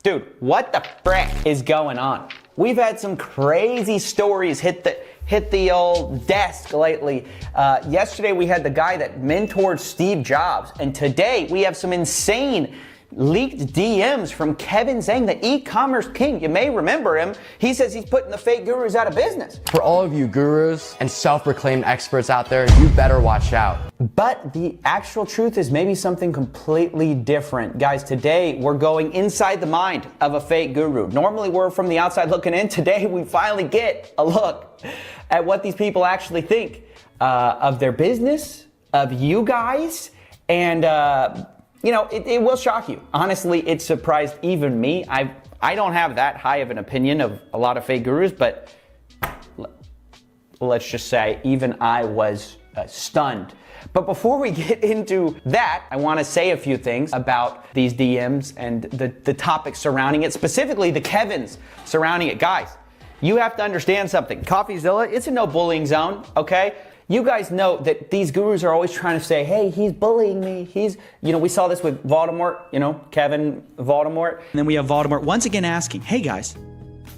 Dude, what the frick is going on? We've had some crazy stories hit the old desk lately. Yesterday we had the guy that mentored Steve Jobs, and today we have some insane leaked DMs from Kevin Zhang, the e-commerce king. You may remember him. He says he's putting the fake gurus out of business. For all of you gurus and self-proclaimed experts out there, you better watch out. But the actual truth is maybe something completely different. Guys, today we're going inside the mind of a fake guru. Normally we're from the outside looking in. Today we finally get a look at what these people actually think of their business, of you guys, and you know, it will shock you. Honestly, it surprised even me. I don't have that high of an opinion of a lot of fake gurus, but let's just say even I was stunned. But before we get into that, I want to say a few things about these DMs and the topics surrounding it, specifically the Kevins surrounding it. Guys, you have to understand something. Coffeezilla, it's a no bullying zone, okay? You guys know that these gurus are always trying to say, hey, he's bullying me. We saw this with Voldemort, Kevin Voldemort. And then we have Voldemort once again asking, hey guys,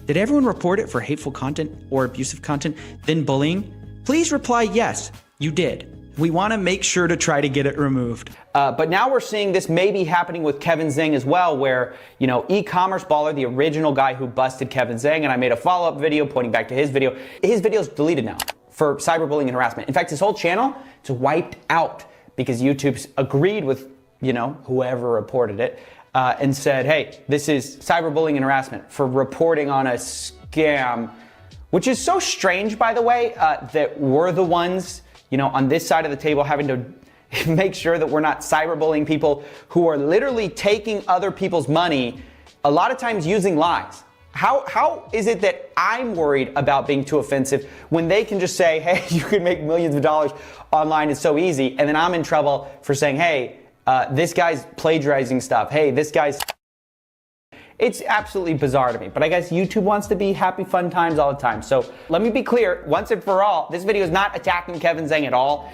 did everyone report it for hateful content or abusive content, then bullying? Please reply yes, you did. We want to make sure to try to get it removed. But now we're seeing this maybe happening with Kevin Zhang as well, where, e-commerce baller, the original guy who busted Kevin Zhang, and I made a follow-up video pointing back to his video. His video's deleted now for cyberbullying and harassment. In fact, his whole channel is wiped out because YouTube's agreed with, whoever reported it and said, hey, this is cyberbullying and harassment for reporting on a scam, which is so strange, by the way, that we're the ones, on this side of the table having to make sure that we're not cyberbullying people who are literally taking other people's money, a lot of times using lies. How is it that I'm worried about being too offensive when they can just say, hey, you can make millions of dollars online, it's so easy, and then I'm in trouble for saying, hey, this guy's plagiarizing stuff, hey, this guy's... It's absolutely bizarre to me, but I guess YouTube wants to be happy, fun times all the time. So let me be clear, once and for all, this video is not attacking Kevin Zhang at all.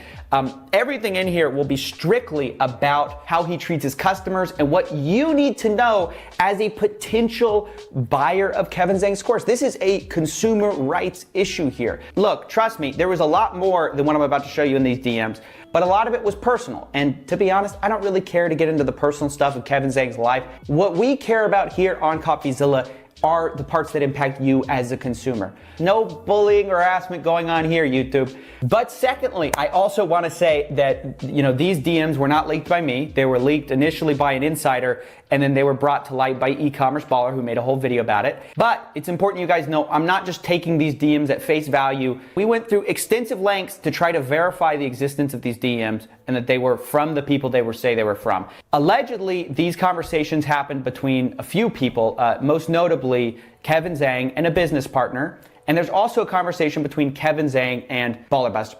Everything in here will be strictly about how he treats his customers and what you need to know as a potential buyer of Kevin Zhang's course. This is a consumer rights issue here. Look, trust me, there was a lot more than what I'm about to show you in these DMs, but a lot of it was personal. And to be honest, I don't really care to get into the personal stuff of Kevin Zhang's life. What we care about here on Coffeezilla are the parts that impact you as a consumer. No bullying or harassment going on here, YouTube. But secondly, I also want to say that, these DMs were not leaked by me. They were leaked initially by an insider, and then they were brought to light by e-commerce baller who made a whole video about it. But it's important you guys know I'm not just taking these DMs at face value. We went through extensive lengths to try to verify the existence of these DMs and that they were from the people they say they were from. Allegedly, these conversations happened between a few people, most notably Kevin Zhang and a business partner. And there's also a conversation between Kevin Zhang and Ballerbuster.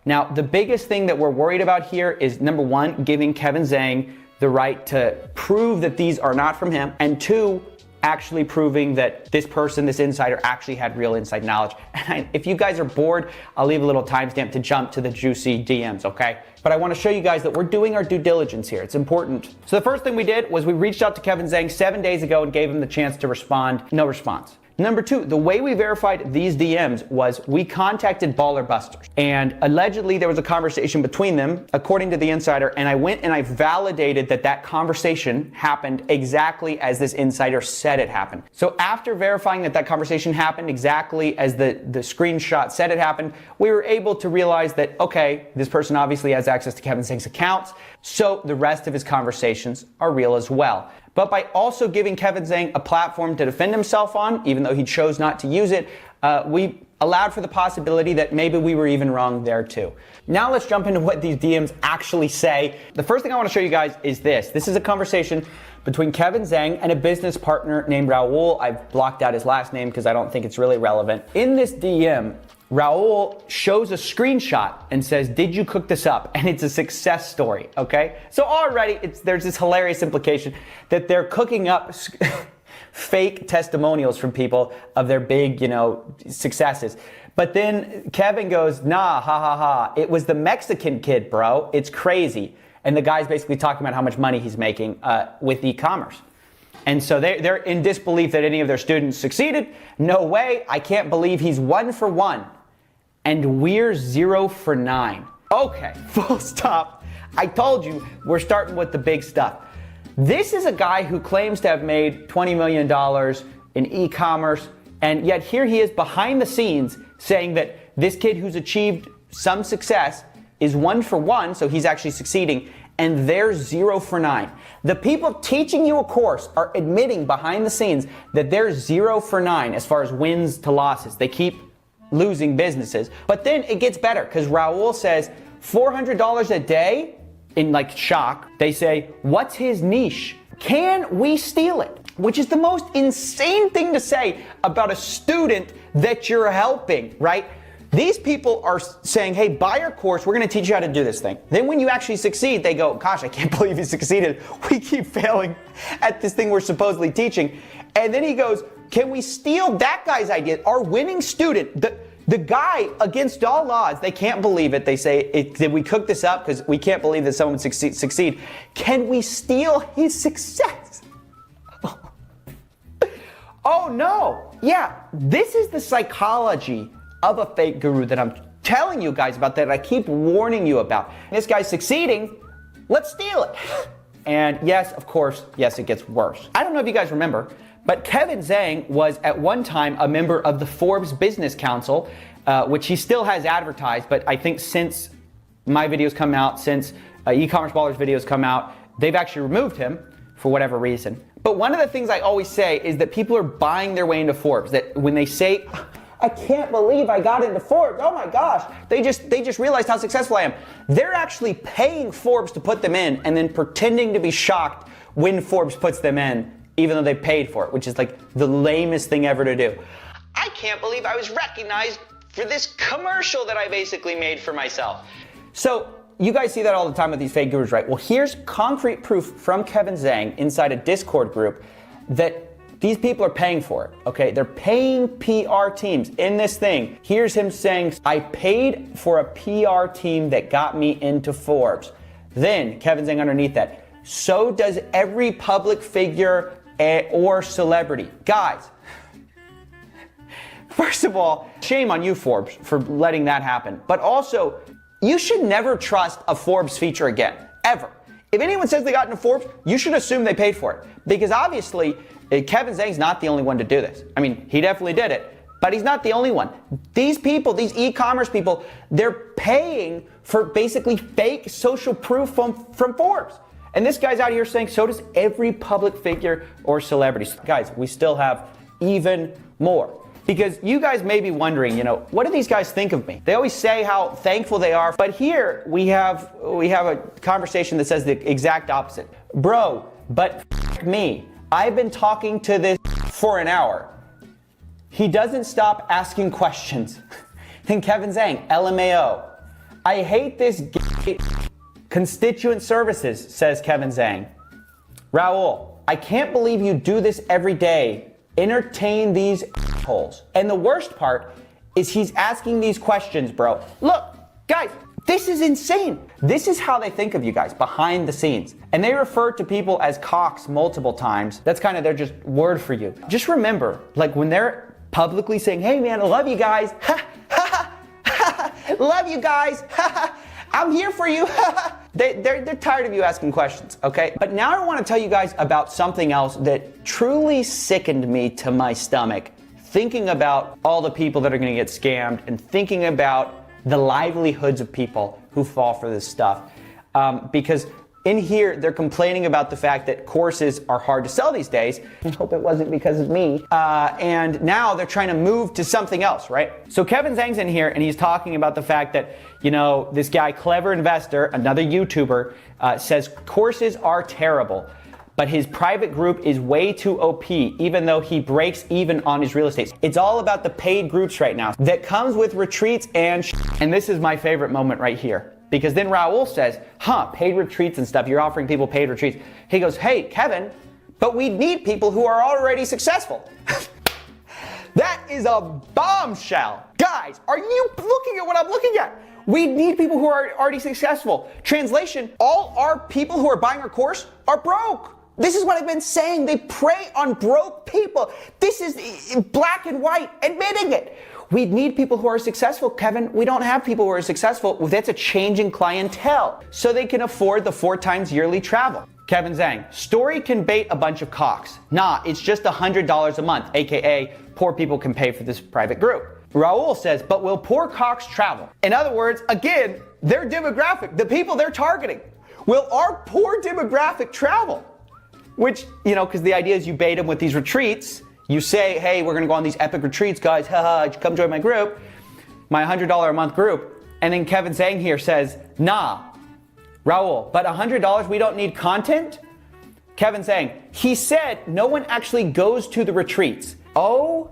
Now, the biggest thing that we're worried about here is, number one, giving Kevin Zhang the right to prove that these are not from him, and two, actually proving that this person, this insider, actually had real inside knowledge. And if you guys are bored, I'll leave a little timestamp to jump to the juicy DMs, okay? But I want to show you guys that we're doing our due diligence here. It's important. So the first thing we did was we reached out to Kevin Zhang 7 days ago and gave him the chance to respond. No response. Number two, the way we verified these DMs was we contacted Ballerbusters, and allegedly there was a conversation between them, according to the insider, and I went and I validated that conversation happened exactly as this insider said it happened. So after verifying that conversation happened exactly as the screenshot said it happened, we were able to realize that, okay, this person obviously has access to Kevin Zhang's accounts, so the rest of his conversations are real as well. But by also giving Kevin Zhang a platform to defend himself on, even though he chose not to use it, we allowed for the possibility that maybe we were even wrong there too. Now let's jump into what these DMs actually say. The first thing I want to show you guys is this. This is a conversation between Kevin Zhang and a business partner named Raul. I've blocked out his last name because I don't think it's really relevant. In this DM, Raul shows a screenshot and says, did you cook this up? And it's a success story, okay? So already there's this hilarious implication that they're cooking up fake testimonials from people of their big, successes. But then Kevin goes, nah, ha ha ha. It was the Mexican kid, bro. It's crazy. And the guy's basically talking about how much money he's making with e-commerce. And so they're in disbelief that any of their students succeeded. No way. I can't believe he's 1 for 1. And we're 0 for 9. Okay, full stop. I told you we're starting with the big stuff. This is a guy who claims to have made $20 million in e-commerce, and yet here he is behind the scenes saying that this kid who's achieved some success is 1 for 1, so he's actually succeeding, and they're 0 for 9. The people teaching you a course are admitting behind the scenes that they're 0 for 9 as far as wins to losses. They keep losing businesses. But then it gets better, because Raul says $400 a day, in like shock. They say, what's his niche? Can we steal it? Which is the most insane thing to say about a student that you're helping, right? These people are saying, hey, buy our course, we're gonna teach you how to do this thing. Then when you actually succeed, they go, gosh, I can't believe you succeeded. We keep failing at this thing we're supposedly teaching. And then he goes, can we steal that guy's idea? Our winning student, the guy against all odds, they can't believe it. They say, did we cook this up? Because we can't believe that someone would succeed. Can we steal his success? Oh no. Yeah, this is the psychology of a fake guru that I'm telling you guys about, that I keep warning you about. This guy's succeeding, let's steal it. And yes, of course, yes, it gets worse. I don't know if you guys remember, but Kevin Zhang was at one time a member of the Forbes Business Council, which he still has advertised, but I think since my videos come out, since e-commerce ballers videos come out, they've actually removed him for whatever reason. But one of the things I always say is that people are buying their way into Forbes, that when they say, I can't believe I got into Forbes, oh my gosh, they just realized how successful I am. They're actually paying Forbes to put them in and then pretending to be shocked when Forbes puts them in, even though they paid for it, which is like the lamest thing ever to do. I can't believe I was recognized for this commercial that I basically made for myself. So you guys see that all the time with these fake gurus, right? Well, here's concrete proof from Kevin Zhang inside a Discord group that these people are paying for it, okay? They're paying PR teams in this thing. Here's him saying, I paid for a PR team that got me into Forbes. Then Kevin Zhang underneath that, so does every public figure or celebrity. Guys, first of all, shame on you, Forbes, for letting that happen. But also, you should never trust a Forbes feature again, ever. If anyone says they got into Forbes, you should assume they paid for it. Because obviously, Kevin Zhang's not the only one to do this. I mean, he definitely did it, but he's not the only one. These people, these e-commerce people, they're paying for basically fake social proof from Forbes. And this guy's out here saying, so does every public figure or celebrity. Guys, we still have even more. Because you guys may be wondering, what do these guys think of me? They always say how thankful they are, but here we have a conversation that says the exact opposite. Bro, but me. I've been talking to this for an hour. He doesn't stop asking questions. Then Kevin Zhang, LMAO. I hate this constituent services, says Kevin Zhang. Raul, I can't believe you do this every day. Entertain these assholes. And the worst part is he's asking these questions, bro. Look, guys, this is insane. This is how they think of you guys behind the scenes. And they refer to people as cocks multiple times. That's kind of their just word for you. Just remember, like when they're publicly saying, hey man, I love you guys. Ha, ha, ha, ha, love you guys. Ha, ha, I'm here for you. They're tired of you asking questions, okay? But now I want to tell you guys about something else that truly sickened me to my stomach, thinking about all the people that are going to get scammed and thinking about the livelihoods of people who fall for this stuff. Because in here, they're complaining about the fact that courses are hard to sell these days. I hope it wasn't because of me. And now they're trying to move to something else, right? So Kevin Zhang's in here and he's talking about the fact that, this guy, Clever Investor, another YouTuber, says courses are terrible, but his private group is way too OP, even though he breaks even on his real estate. It's all about the paid groups right now that comes with retreats and this is my favorite moment right here. Because then Raul says, paid retreats and stuff, you're offering people paid retreats. He goes, hey, Kevin, but we need people who are already successful. That is a bombshell. Guys, are you looking at what I'm looking at? We need people who are already successful. Translation, all our people who are buying our course are broke. This is what I've been saying. They prey on broke people. This is black and white, admitting it. We need people who are successful, Kevin. We don't have people who are successful. That's a changing clientele, so they can afford the 4 times yearly travel. Kevin Zhang, story can bait a bunch of cocks. Nah, it's just $100 a month, aka poor people can pay for this private group. Raul says, but will poor cocks travel? In other words, again, their demographic, the people they're targeting. Will our poor demographic travel? Which, you know, because the idea is you bait them with these retreats. You say, hey, we're gonna go on these epic retreats, guys, haha, come join my group, my $100 a month group. And then Kevin Zhang here says, nah, Raul, but $100, we don't need content? Kevin Zhang, he said no one actually goes to the retreats. Oh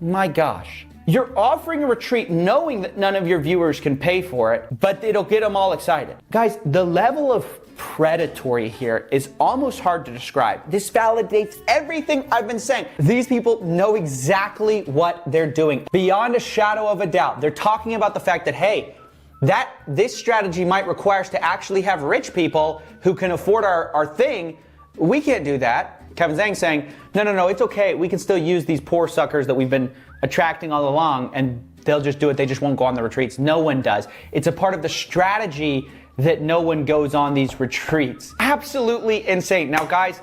my gosh. You're offering a retreat knowing that none of your viewers can pay for it, but it'll get them all excited. Guys, the level of predatory here is almost hard to describe. This validates everything I've been saying. These people know exactly what they're doing. Beyond a shadow of a doubt, they're talking about the fact that, hey, this strategy might require us to actually have rich people who can afford our thing. We can't do that. Kevin Zhang saying, no, it's okay. We can still use these poor suckers that we've been attracting all along, and they'll just do it. They just won't go on the retreats. No one does. It's a part of the strategy that no one goes on these retreats. Absolutely insane. Now, guys,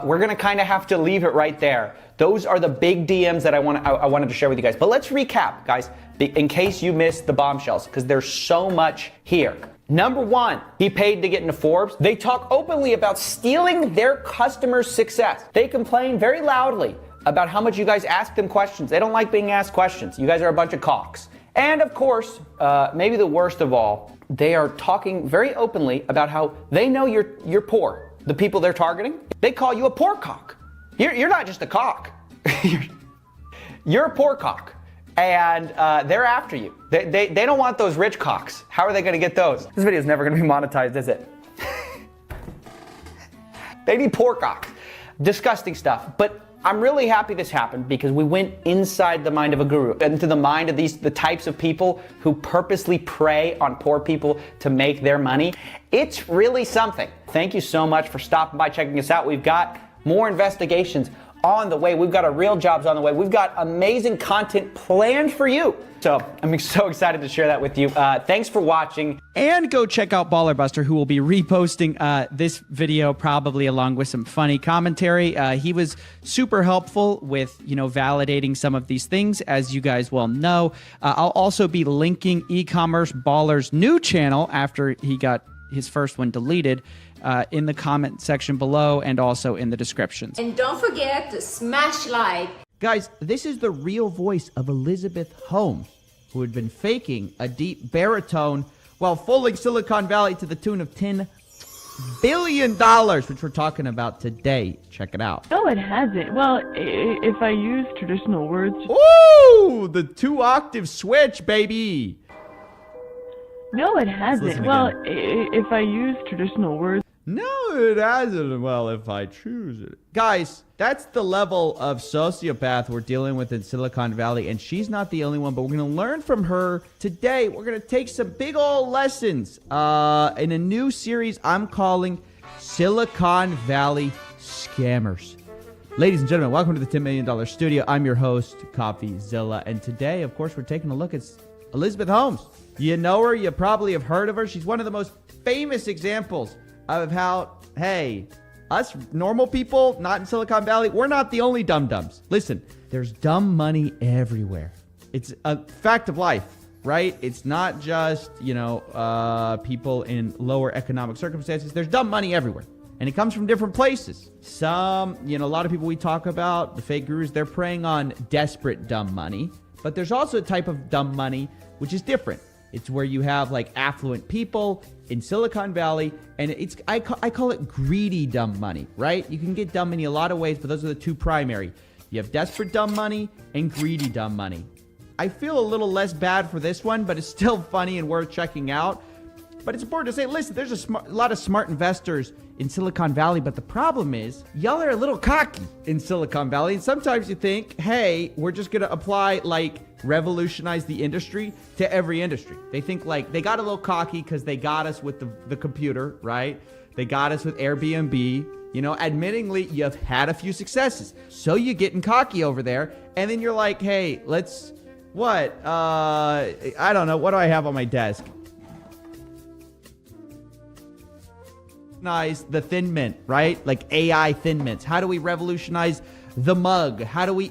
we're gonna kind of have to leave it right there. Those are the big DMs that I wanted to share with you guys. But let's recap, guys, in case you missed the bombshells, because there's so much here. Number 1, he paid to get into Forbes. They talk openly about stealing their customers' success. They complain very loudly about how much you guys ask them questions. They don't like being asked questions. You guys are a bunch of cocks. And of course, maybe the worst of all, they are talking very openly about how they know you're poor. The people they're targeting, they call you a poor cock. You're not just a cock. You're a poor cock. And they're after you. They don't want those rich cocks. How are they gonna get those? This video is never gonna be monetized, is it? They need poor cocks. Disgusting stuff. But I'm really happy this happened because we went inside the mind of a guru, into the mind of the types of people who purposely prey on poor people to make their money. It's really something. Thank you so much for stopping by, checking us out. We've got more investigations on the way. We've got a real jobs on the way. We've got amazing content planned for you. So I'm so excited to share that with you. Thanks for watching. And go check out Baller Buster, who will be reposting this video probably along with some funny commentary. He was super helpful with, validating some of these things, as you guys well know. I'll also be linking e-commerce Baller's new channel after he got his first one deleted in the comment section below and also in the descriptions. And don't forget to smash like. Guys, this is the real voice of Elizabeth Holmes, who had been faking a deep baritone while fooling Silicon Valley to the tune of $10 billion, which we're talking about today. Check it out. No, it hasn't. Well, if I use traditional words. Ooh, the 2-octave switch, baby. No, it hasn't. Well, if I use traditional words. No, it hasn't. Well, if I choose it. Guys, that's the level of sociopath we're dealing with in Silicon Valley, and she's not the only one, but we're going to learn from her today. We're going to take some big old lessons in a new series I'm calling Silicon Valley Scammers. Ladies and gentlemen, welcome to the $10 million studio. I'm your host, Coffeezilla, and today, of course, we're taking a look at Elizabeth Holmes. You know her, you probably have heard of her. She's one of the most famous examples of how, hey, us normal people, not in Silicon Valley, we're not the only dum-dums. Listen, there's dumb money everywhere. It's a fact of life, right? It's not just, people in lower economic circumstances. There's dumb money everywhere. And it comes from different places. Some, a lot of people we talk about, the fake gurus, they're preying on desperate dumb money. But there's also a type of dumb money which is different. It's where you have like affluent people in Silicon Valley, and I call it greedy dumb money, right? You can get dumb money a lot of ways, but those are the two primary. You have desperate dumb money and greedy dumb money. I feel a little less bad for this one, but it's still funny and worth checking out. But it's important to say, listen, there's a lot of smart investors in Silicon Valley, but the problem is y'all are a little cocky in Silicon Valley. And sometimes you think, hey, we're just going to apply revolutionize the industry to every industry. They think they got a little cocky because they got us with the computer, right? They got us with Airbnb. You know, admittingly, you've had a few successes. So you're getting cocky over there. And then you're like, hey, let's, what? I don't know. What do I have on my desk? The Thin Mint, right? Like AI Thin Mints. How do we revolutionize the mug?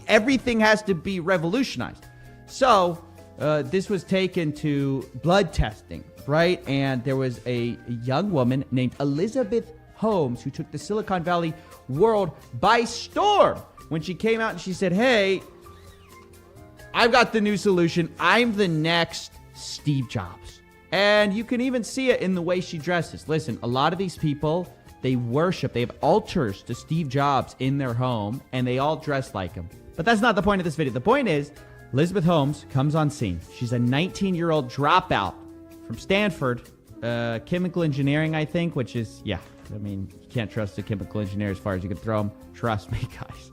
Everything has to be revolutionized. So this was taken to blood testing, right? And there was a young woman named Elizabeth Holmes who took the Silicon Valley world by storm when she came out and she said, hey, I've got the new solution. I'm the next Steve Jobs. And you can even see it in the way she dresses. Listen, a lot of these people, they have altars to Steve Jobs in their home, and they all dress like him. But that's not the point of this video. The point is, Elizabeth Holmes comes on scene. She's a 19-year-old dropout from Stanford, chemical engineering, I think, which is, yeah, I mean, you can't trust a chemical engineer as far as you can throw them. Trust me, guys.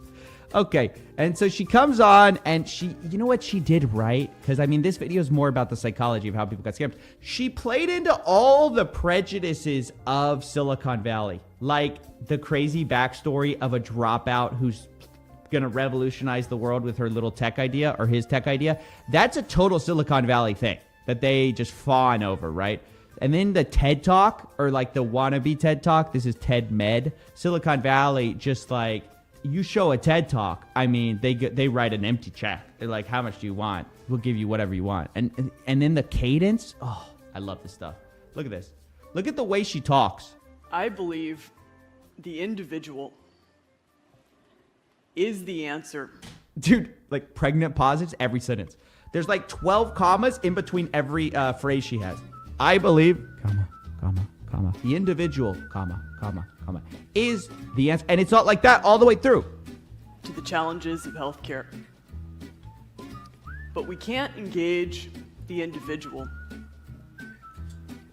Okay, and so she comes on, and you know what she did right? Because, I mean, this video is more about the psychology of how people got scammed. She played into all the prejudices of Silicon Valley, like the crazy backstory of a dropout who's going to revolutionize the world with her little tech idea or his tech idea. That's a total Silicon Valley thing that they just fawn over, right? And then the TED Talk, or like the wannabe TED Talk, this is TED Med. Silicon Valley, just like, you show a TED Talk, I mean, they write an empty check. They're like, how much do you want? We'll give you whatever you want. And then the cadence, oh, I love this stuff. Look at this. Look at the way she talks. I believe the individual is the answer. Dude, like pregnant pauses every sentence. There's like 12 commas in between every phrase she has. I believe, comma, comma, comma, the individual, comma, comma, comma, is the answer. And it's not like that all the way through. To the challenges of healthcare. But we can't engage the individual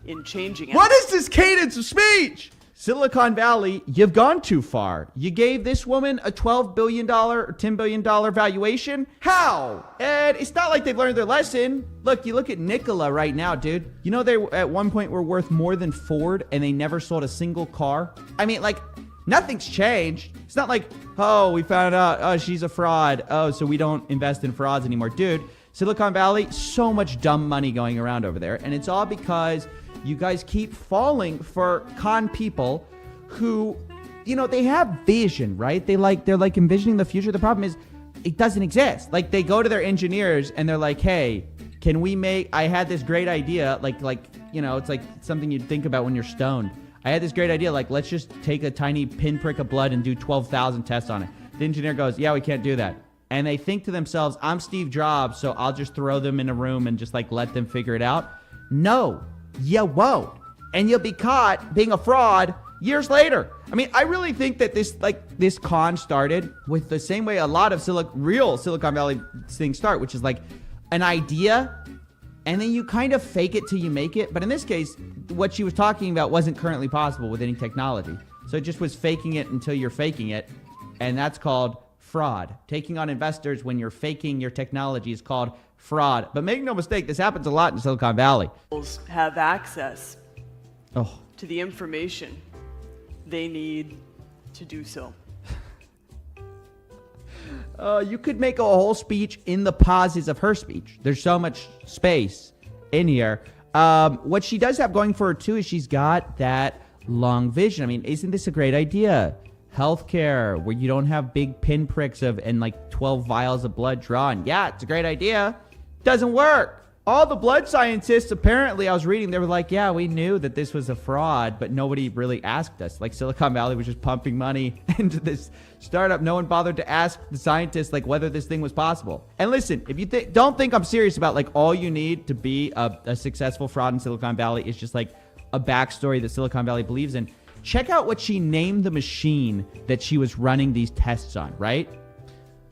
in changing it. What is this cadence of speech? Silicon Valley, you've gone too far. You gave this woman a $12 billion or $10 billion valuation? How? And it's not like they've learned their lesson. Look, you look at Nikola right now, dude. You know they at one point were worth more than Ford and they never sold a single car? I mean, like, nothing's changed. It's not like, oh, we found out, oh, she's a fraud. Oh, so we don't invest in frauds anymore. Dude, Silicon Valley, so much dumb money going around over there. And it's all because you guys keep falling for con people who, you know, they have vision, right? They're like envisioning the future. The problem is it doesn't exist. Like they go to their engineers and they're like, hey, I had this great idea. Like, you know, it's like something you'd think about when you're stoned. I had this great idea. Like, let's just take a tiny pinprick of blood and do 12,000 tests on it. The engineer goes, yeah, we can't do that. And they think to themselves, I'm Steve Jobs, so I'll just throw them in a room and just like let them figure it out. No. You won't. And you'll be caught being a fraud years later. I mean, I really think that this con started with the same way a lot of real Silicon Valley things start, which is like an idea, and then you kind of fake it till you make it. But in this case, what she was talking about wasn't currently possible with any technology. So it just was faking it until you're faking it. And that's called fraud. Taking on investors when you're faking your technology is called fraud. But make no mistake, this happens a lot in Silicon Valley. Have access Oh, to the information they need to do so. You could make a whole speech in the pauses of her speech. There's so much space in here. What she does have going for her too is she's got that long vision. I mean, isn't this a great idea? Healthcare, where you don't have big pinpricks and like 12 vials of blood drawn. Yeah, it's a great idea. Doesn't work. All the blood scientists, apparently, I was reading, they were like, yeah, we knew that this was a fraud, but nobody really asked us. Like Silicon Valley was just pumping money into this startup. No one bothered to ask the scientists like whether this thing was possible. And listen, if you don't think I'm serious about like all you need to be a successful fraud in Silicon Valley is just like a backstory that Silicon Valley believes in. Check out what she named the machine that she was running these tests on, right?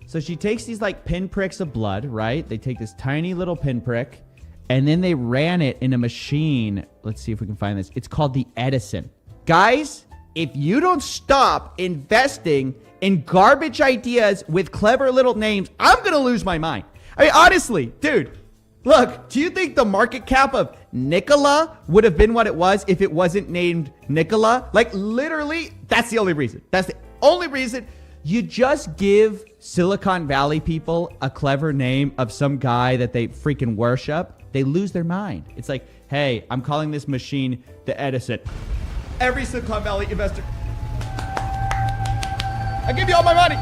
So she takes these like pinpricks of blood, right? They take this tiny little pinprick and then they ran it in a machine. Let's see if we can find this. It's called the Edison. Guys, if you don't stop investing in garbage ideas with clever little names, I'm going to lose my mind. I mean, honestly, dude, Look, do you think the market cap of Nikola would have been what it was if it wasn't named Nikola? Like, literally, that's the only reason. That's the only reason. You just give Silicon Valley people a clever name of some guy that they freaking worship. They lose their mind. It's like, hey, I'm calling this machine the Edison. Every Silicon Valley investor, I give you all my money.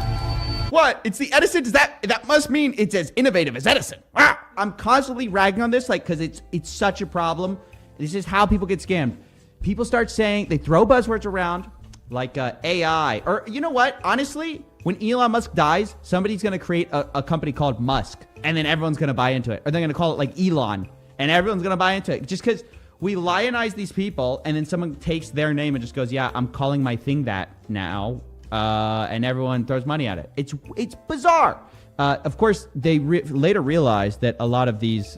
What? It's the Edison? Does that must mean it's as innovative as Edison? Ah! I'm constantly ragging on this, like, because it's such a problem. This is how people get scammed. People start saying, they throw buzzwords around like AI, or you know what? Honestly, when Elon Musk dies, somebody's going to create a company called Musk, and then everyone's going to buy into it, or they're going to call it like Elon, and everyone's going to buy into it just because we lionize these people, and then someone takes their name and just goes, yeah, I'm calling my thing that now. And everyone throws money at it. It's bizarre. Of course, they later realized that a lot of these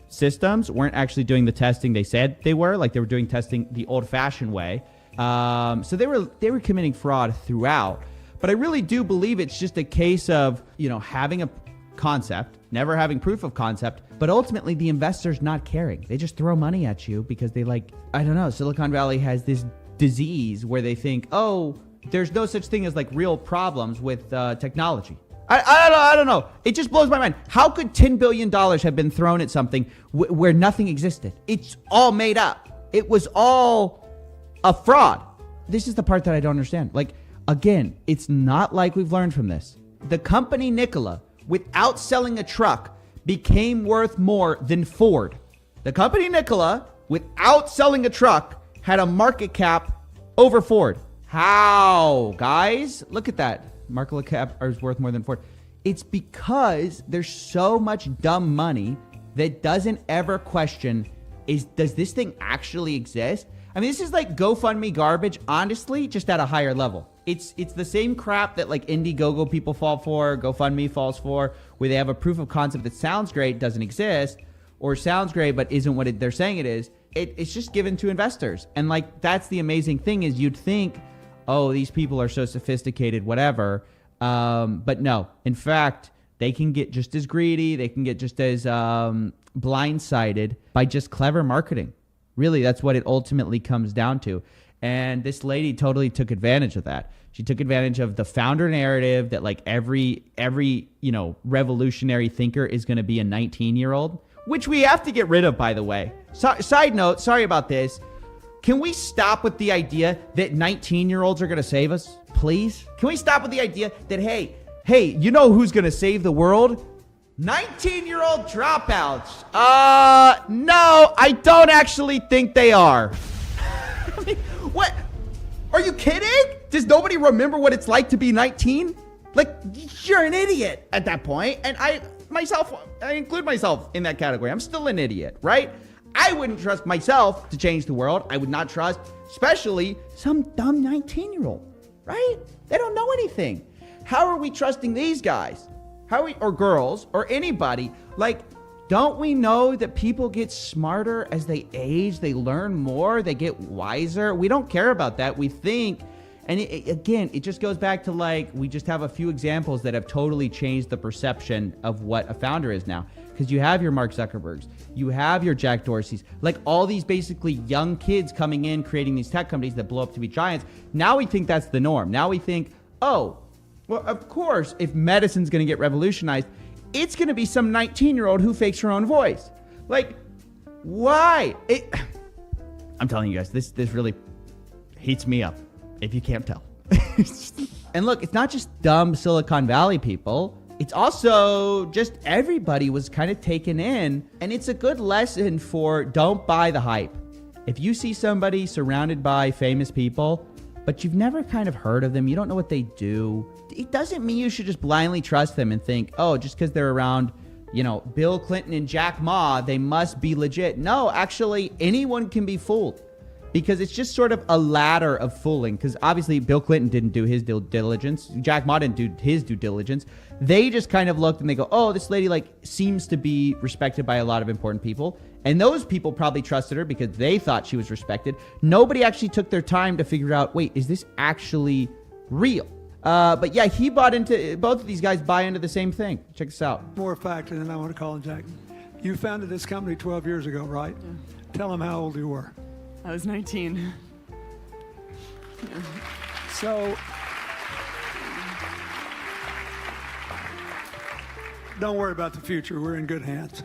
systems weren't actually doing the testing they said they were. Like, they were doing testing the old-fashioned way. So they were committing fraud throughout. But I really do believe it's just a case of, having a concept, never having proof of concept, but ultimately the investors not caring. They just throw money at you because they I don't know, Silicon Valley has this disease where they think, oh, there's no such thing as like real problems with technology. I don't know. It just blows my mind. How could $10 billion have been thrown at something where nothing existed? It's all made up. It was all a fraud. This is the part that I don't understand. Like, again, it's not like we've learned from this. The company Nikola, without selling a truck, became worth more than Ford. The company Nikola, without selling a truck, had a market cap over Ford. How, guys? Look at that. Market cap is worth more than Ford. It's because there's so much dumb money that doesn't ever question, does this thing actually exist? I mean, this is like GoFundMe garbage, honestly, just at a higher level. It's the same crap that like Indiegogo people fall for, GoFundMe falls for, where they have a proof of concept that sounds great, doesn't exist, or sounds great but isn't what they're saying it is. It's just given to investors. And like, that's the amazing thing is you'd think, oh, these people are so sophisticated, whatever. But no, in fact, they can get just as greedy. They can get just as blindsided by just clever marketing. Really, that's what it ultimately comes down to. And this lady totally took advantage of that. She took advantage of the founder narrative that like every revolutionary thinker is going to be a 19-year-old, which we have to get rid of, by the way. Side note, sorry about this. Can we stop with the idea that 19-year-olds are going to save us, please? Can we stop with the idea that, hey, you know who's going to save the world? 19-year-old dropouts. No, I don't actually think they are. I mean, what? Are you kidding? Does nobody remember what it's like to be 19? Like, you're an idiot at that point. And I include myself in that category. I'm still an idiot, right? I wouldn't trust myself to change the world. I would not trust, especially some dumb 19-year-old, right? They don't know anything. How are we trusting these guys? Or girls, or anybody? Like, don't we know that people get smarter as they age? They learn more, they get wiser. We don't care about that. We think, and again, it just goes back to like, we just have a few examples that have totally changed the perception of what a founder is now. Because you have your Mark Zuckerbergs, you have your Jack Dorseys, like all these basically young kids coming in, creating these tech companies that blow up to be giants. Now we think that's the norm. Now we think, oh, well, of course, if medicine's going to get revolutionized, it's going to be some 19-year-old who fakes her own voice. Like, why? I'm telling you guys, this really heats me up, if you can't tell. And look, it's not just dumb Silicon Valley people. It's also just everybody was kind of taken in, and it's a good lesson for don't buy the hype. If you see somebody surrounded by famous people, but you've never kind of heard of them, you don't know what they do, it doesn't mean you should just blindly trust them and think, oh, just because they're around, Bill Clinton and Jack Ma, they must be legit. No, actually, anyone can be fooled. Because it's just sort of a ladder of fooling. Because obviously Bill Clinton didn't do his due diligence. Jack Ma didn't do his due diligence. They just kind of looked and they go, oh, this lady seems to be respected by a lot of important people. And those people probably trusted her because they thought she was respected. Nobody actually took their time to figure out, wait, is this actually real? But yeah, both of these guys buy into the same thing. Check this out. More fact, and then I want to call him Jack. You founded this company 12 years ago, right? Yeah. Tell them how old you were. I was 19. So, don't worry about the future. We're in good hands.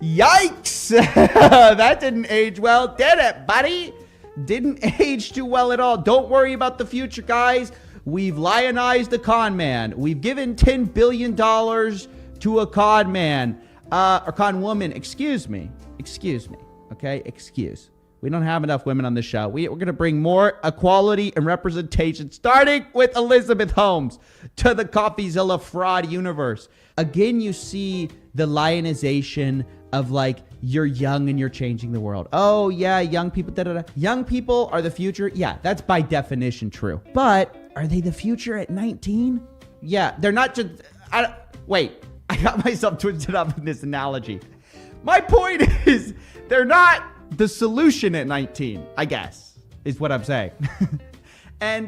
Yikes! That didn't age well, did it, buddy? Didn't age too well at all. Don't worry about the future, guys. We've lionized a con man. We've given $10 billion to a con man. Or con woman, excuse me. Okay, excuse. We don't have enough women on the show. We're going to bring more equality and representation, starting with Elizabeth Holmes, to the Coffeezilla fraud universe. Again, you see the lionization of like, you're young and you're changing the world. Oh, yeah, young people, da-da-da. Young people are the future. Yeah, that's by definition true. But are they the future at 19? Yeah, they're not just... Wait, I got myself twisted up in this analogy. My point is, they're not the solution at 19, I guess, is what I'm saying. And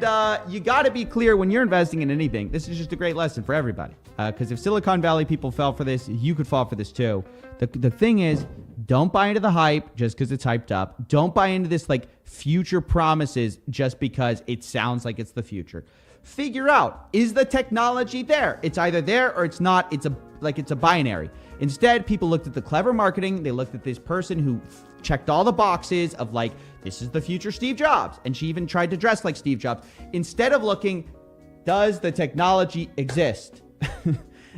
you got to be clear when you're investing in anything. This is just a great lesson for everybody. Because if Silicon Valley people fell for this, you could fall for this too. The thing is, don't buy into the hype just because it's hyped up. Don't buy into this like future promises just because it sounds like it's the future. Figure out, is the technology there? It's either there or it's not. It's a binary. Instead, people looked at the clever marketing. They looked at this person who checked all the boxes of like, this is the future Steve Jobs. And she even tried to dress like Steve Jobs. Instead of looking, does the technology exist?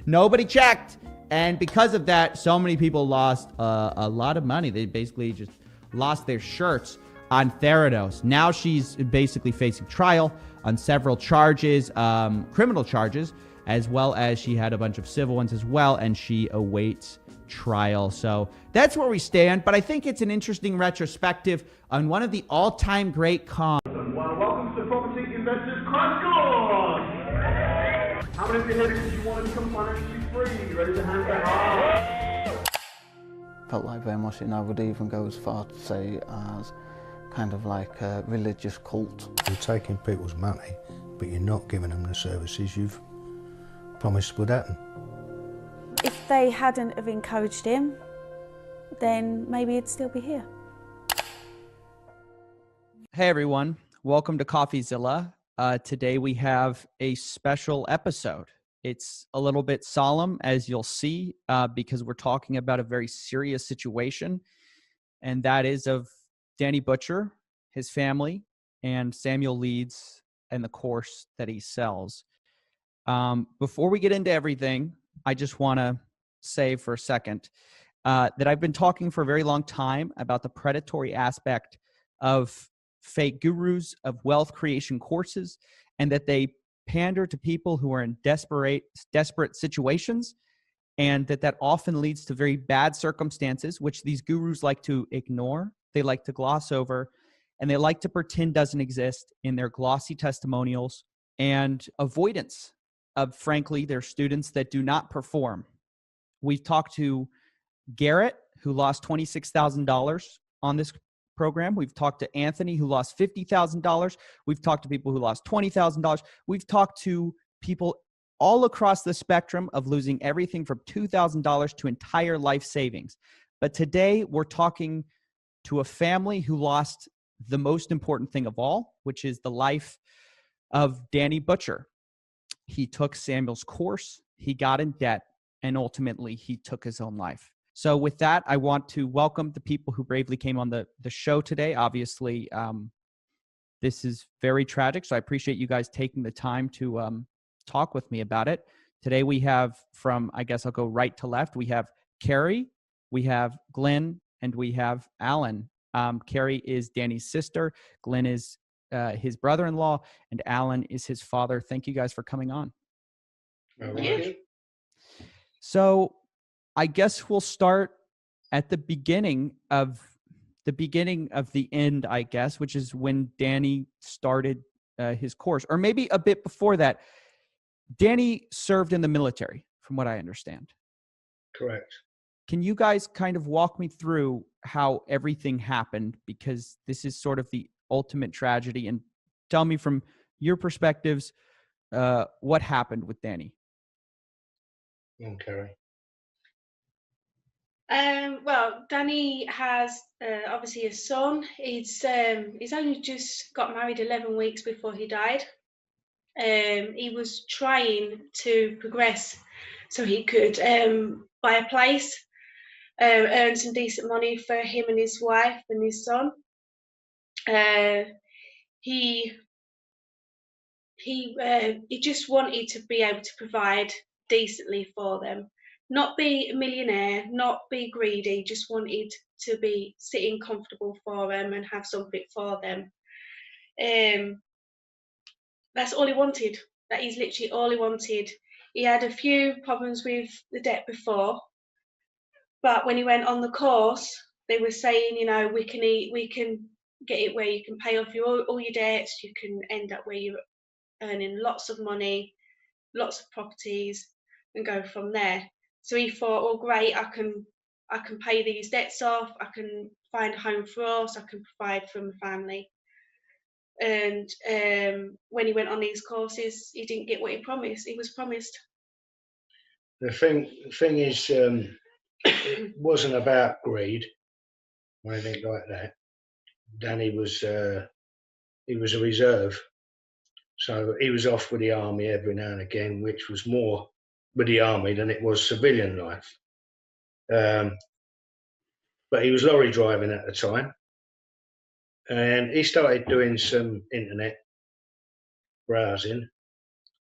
Nobody checked. And because of that, so many people lost a lot of money. They basically just lost their shirts on Theranos. Now she's basically facing trial on several charges, criminal charges, as well as she had a bunch of civil ones as well, and she awaits trial. So that's where we stand. But I think it's an interesting retrospective on one of the all-time great cons. Welcome to the Property Investors Crash Course! How many of you here because you want to become financially free? Ready to hand that off? Felt like very much, I would even go as far to say as kind of like a religious cult. You're taking people's money, but you're not giving them the services you've promised would happen. If they hadn't have encouraged him, then maybe he'd still be here. Hey everyone, welcome to Coffeezilla. Today we have a special episode. It's a little bit solemn, as you'll see, because we're talking about a very serious situation, and that is of Danny Butcher, his family, and Samuel Leeds and the course that he sells. Before we get into everything, I just want to say for a second that I've been talking for a very long time about the predatory aspect of fake gurus of wealth creation courses, and that they pander to people who are in desperate situations, and that often leads to very bad circumstances, which these gurus like to ignore, they like to gloss over, and they like to pretend doesn't exist in their glossy testimonials and avoidance of, frankly, their students that do not perform. We've talked to Garrett, who lost $26,000 on this program. We've talked to Anthony, who lost $50,000. We've talked to people who lost $20,000. We've talked to people all across the spectrum of losing everything from $2,000 to entire life savings. But today we're talking to a family who lost the most important thing of all, which is the life of Danny Butcher. He took Samuel's course, he got in debt, and ultimately he took his own life. So with that, I want to welcome the people who bravely came on the show today. Obviously, this is very tragic, so I appreciate you guys taking the time to talk with me about it. Today we have from, I guess I'll go right to left, we have Carrie, we have Glenn, and we have Alan. Carrie is Danny's sister, Glenn is his brother-in-law, and Alan is his father. Thank you guys for coming on. Okay. So I guess we'll start at the beginning of the end, I guess, which is when Danny started his course, or maybe a bit before that. Danny served in the military, from what I understand. Correct. Can you guys kind of walk me through how everything happened? Because this is sort of the ultimate tragedy, and tell me from your perspectives what happened with Danny. Okay. Well, Danny has obviously a son. He's only just got married 11 weeks before he died. He was trying to progress so he could buy a place, earn some decent money for him and his wife and his son. He just wanted to be able to provide decently for them, not be a millionaire, not be greedy, just wanted to be sitting comfortable for them and have something for them. That's all he wanted. That is literally all he wanted. He had a few problems with the debt before, but when he went on the course, they were saying, you know, we can get it where you can pay off all your debts, you can end up where you're earning lots of money, lots of properties, and go from there. So he thought, oh great, I can pay these debts off, I can find a home for us, I can provide for my family. And when he went on these courses, he didn't get what he was promised. The thing is, it wasn't about greed or anything like that. Danny was he was a reserve, so he was off with the army every now and again, which was more with the army than it was civilian life. But he was lorry driving at the time, and he started doing some internet browsing,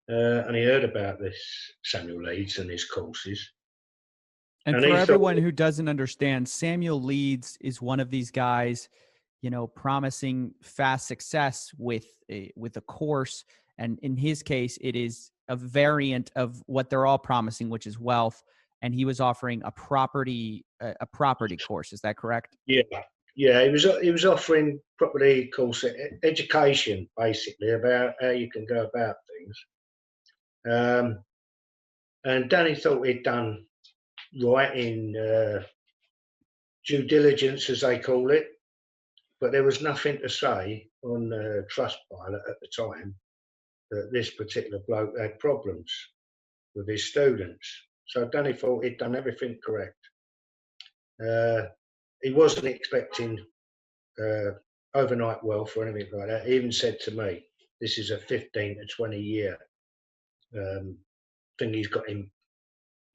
and he heard about this Samuel Leeds and his courses. And And for he everyone thought, who doesn't understand, Samuel Leeds is one of these guys, you know, promising fast success with a course. And in his case, it is a variant of what they're all promising, which is wealth. And he was offering a property course. Is that correct? yeah, he was offering property course education, basically, about how you can go about things. And Danny thought he'd done right in due diligence, as they call it, but there was nothing to say on Trustpilot at the time that this particular bloke had problems with his students. So Danny thought he'd done everything correct. He wasn't expecting overnight wealth or anything like that. He even said to me, this is a 15 to 20 year thing he's got in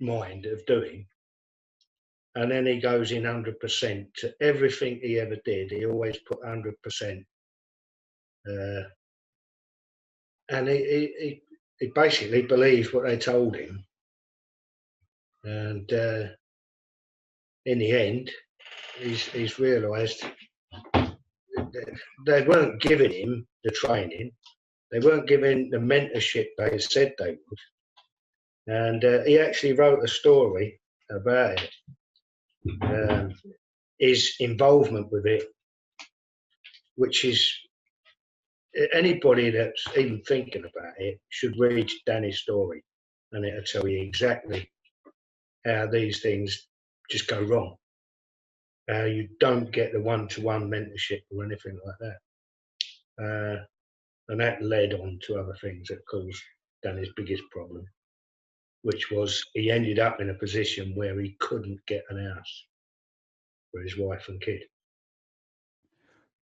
mind of doing. And then he goes in 100% to everything he ever did. He always put 100%. And he basically believed what they told him. And in the end, he's realised they weren't giving him the training. They weren't giving the mentorship they said they would. And he actually wrote a story about it. His involvement with it, which is anybody that's even thinking about it should read Danny's story, and it'll tell you exactly how these things just go wrong. How you don't get the one-to-one mentorship or anything like that. And that led on to other things that caused Danny's biggest problem, which was he ended up in a position where he couldn't get an house for his wife and kid.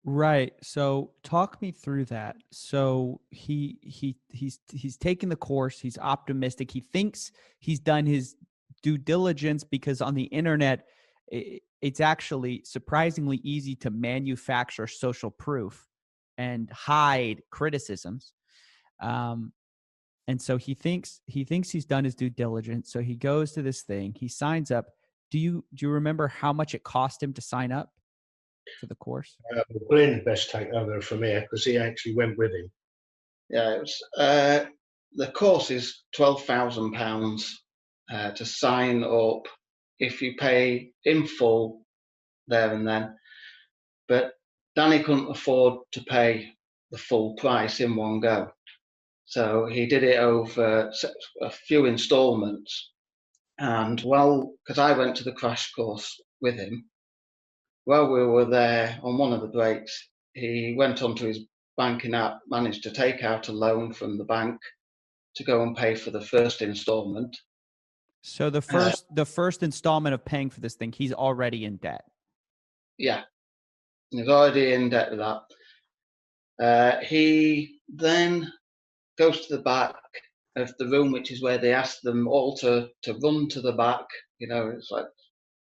Right. So talk me through that. So he's taken the course. He's optimistic. He thinks he's done his due diligence because on the internet, it's actually surprisingly easy to manufacture social proof and hide criticisms. And so he thinks he's done his due diligence. So he goes to this thing. He signs up. Do you remember how much it cost him to sign up for the course? Glyn best take over from here because he actually went with him. Yeah, it was, the course is £12,000 to sign up if you pay in full there and then. But Danny couldn't afford to pay the full price in one go. So he did it over a few installments. And because I went to the crash course with him, while we were there on one of the breaks, he went onto his banking app, managed to take out a loan from the bank to go and pay for the first installment. So the first installment of paying for this thing, he's already in debt. Yeah, he's already in debt with that. He then goes to the back of the room, which is where they ask them all to run to the back. You know, it's like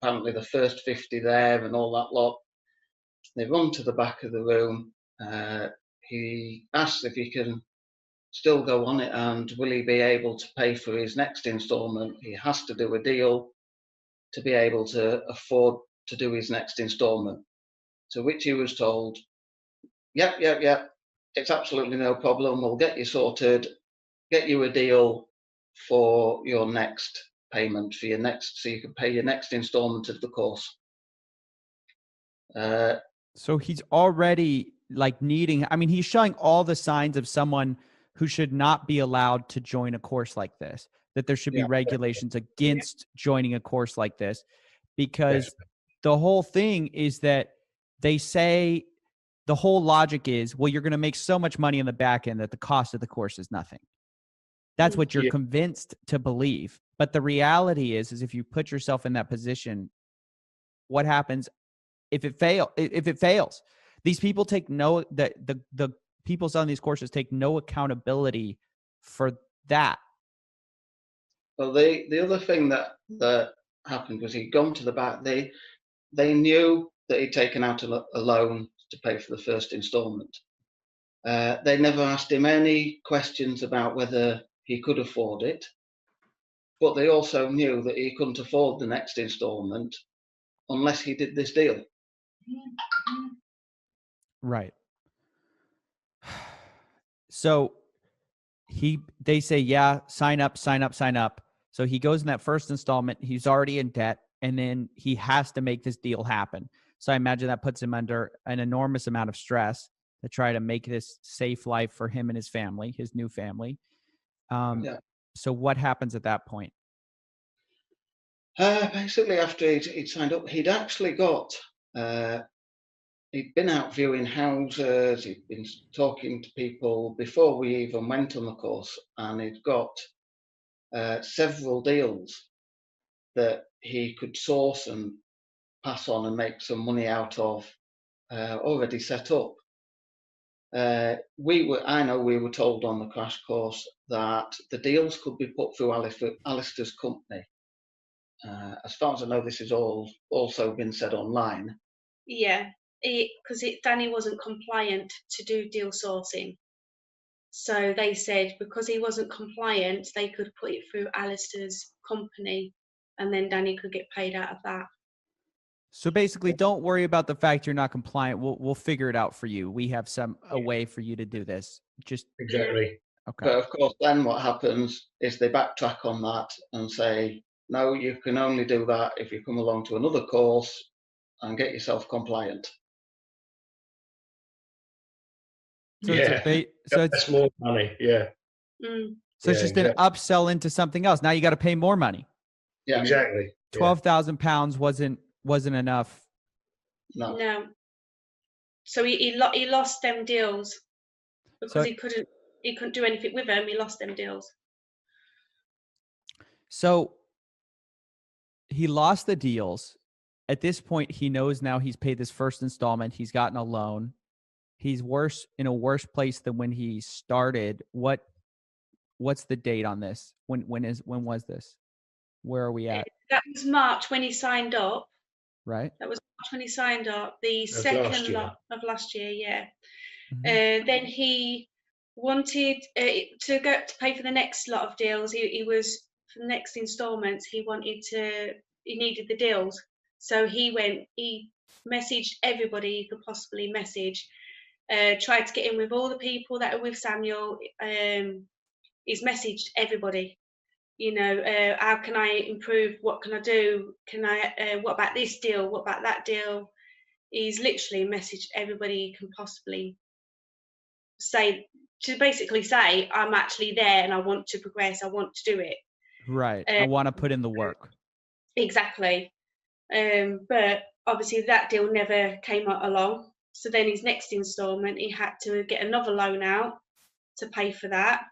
apparently the first 50 there and all that lot. They run to the back of the room. He asks if he can still go on it and will he be able to pay for his next instalment. He has to do a deal to be able to afford to do his next instalment. To which he was told, yep, it's absolutely no problem. We'll get you sorted, get you a deal for your next payment, for your next, so you can pay your next instalment of the course. So he's already like needing, I mean, he's showing all the signs of someone who should not be allowed to join a course like this, that there should be regulations against joining a course like this, because the whole thing is that they say the whole logic is, well, you're going to make so much money on the back end that the cost of the course is nothing. That's what you're convinced to believe. But the reality is if you put yourself in that position, what happens if it fails? These people take the people selling these courses take no accountability for that. Well, the other thing that happened was he'd gone to the back. They knew that he'd taken out a loan to pay for the first instalment. They never asked him any questions about whether he could afford it, but they also knew that he couldn't afford the next instalment unless he did this deal. Right. So they say, yeah, sign up. So he goes in that first installment. He's already in debt, and then he has to make this deal happen. So I imagine that puts him under an enormous amount of stress to try to make this safe life for him and his family, his new family. So what happens at that point? Basically, after he'd signed up, he'd actually got, he'd been out viewing houses, he'd been talking to people before we even went on the course, and he'd got several deals that he could source and pass on and make some money out of already set up. I know we were told on the crash course that the deals could be put through Alistair's company. As far as I know, this has also been said online. Yeah, because Danny wasn't compliant to do deal sourcing. So they said because he wasn't compliant, they could put it through Alistair's company, and then Danny could get paid out of that. So basically, don't worry about the fact you're not compliant. We'll figure it out for you. We have a way for you to do this. Just exactly. Okay. But of course, then what happens is they backtrack on that and say, no, you can only do that if you come along to another course and get yourself compliant. So it's more money. Yeah. So it's just an upsell into something else. Now you got to pay more money. Yeah, exactly. £12,000 wasn't enough. No. So he lost them deals because he couldn't do anything with them. He lost them deals. So he lost the deals. At this point, he knows now he's paid this first installment. He's gotten a loan. He's in a worse place than when he started. What's the date on this? When was this? Where are we at? That was March when he signed up. Right. That was March when he signed up. The second lot of last year, yeah. Then he wanted to pay for the next lot of deals. He was for the next instalments. He needed the deals, so he messaged everybody he could possibly message. Tried to get in with all the people that are with Samuel. He's messaged everybody. You know, how can I improve? What can I do? What about this deal? What about that deal? He's literally messaged everybody he can possibly basically say, I'm actually there and I want to progress. I want to do it. Right. I want to put in the work. Exactly. But obviously that deal never came along. So then his next instalment, he had to get another loan out to pay for that.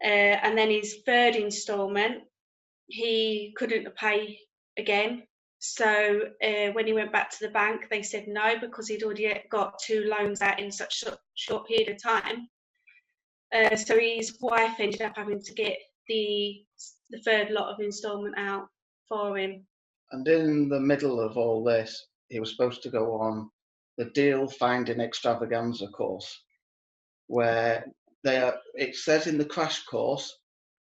And then his third instalment, he couldn't pay again. So when he went back to the bank, they said no, because he'd already got 2 loans out in such a short period of time. So his wife ended up having to get the third lot of instalment out for him. And in the middle of all this, he was supposed to go on the deal finding extravaganza course, where it says in the crash course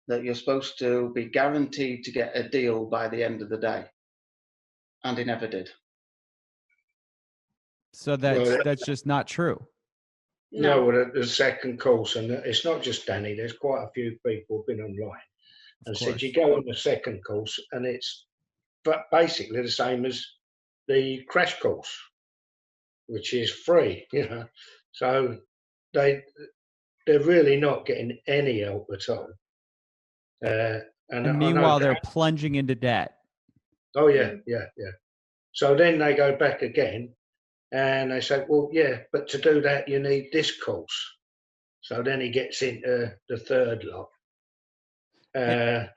that you're supposed to be guaranteed to get a deal by the end of the day. And he never did. So that's just not true. No, well, the second course, and it's not just Danny, there's quite a few people who've been online and said you go on the second course and it's basically the same as the crash course, which is free, you know. So they're really not getting any help at all. And meanwhile, they're plunging into debt. Oh, yeah. So then they go back again and they say, well, yeah, but to do that, you need this course. So then he gets into the third lot. And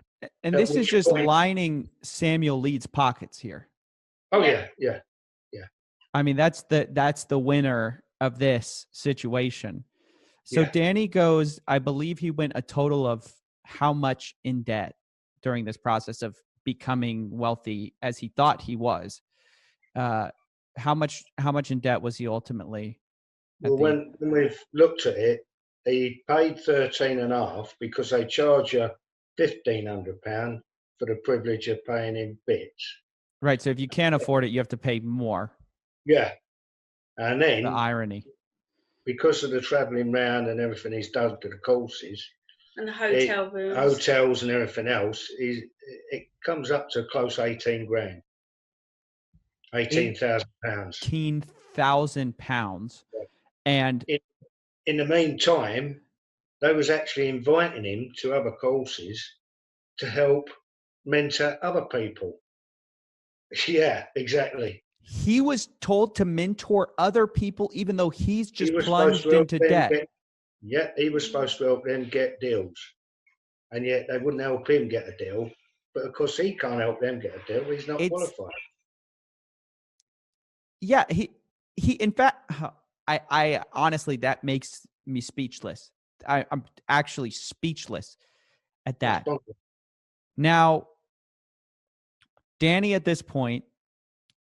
this is just lining Samuel Leeds' pockets here. Oh, yeah. I mean, that's the winner of this situation. So Danny goes, I believe he went a total of how much in debt during this process of becoming wealthy as he thought he was. How much in debt was he ultimately? Well, when we've looked at it, he paid 13.5 because they charge you £1,500 for the privilege of paying in bits. Right. So if you can't afford it, you have to pay more. Yeah. And then the irony, because of the travelling round and everything he's done to the courses and the hotel rooms, hotels and everything else, it comes up to close 18 grand. £18,000. £18,000. And in the meantime, they was actually inviting him to other courses to help mentor other people. Yeah, exactly. He was told to mentor other people, even though he's just plunged into debt. He was supposed to help them get deals. And yet they wouldn't help him get a deal. But of course, he can't help them get a deal. He's not qualified. Yeah, he in fact, I honestly, that makes me speechless. I'm actually speechless at that. Now, Danny at this point,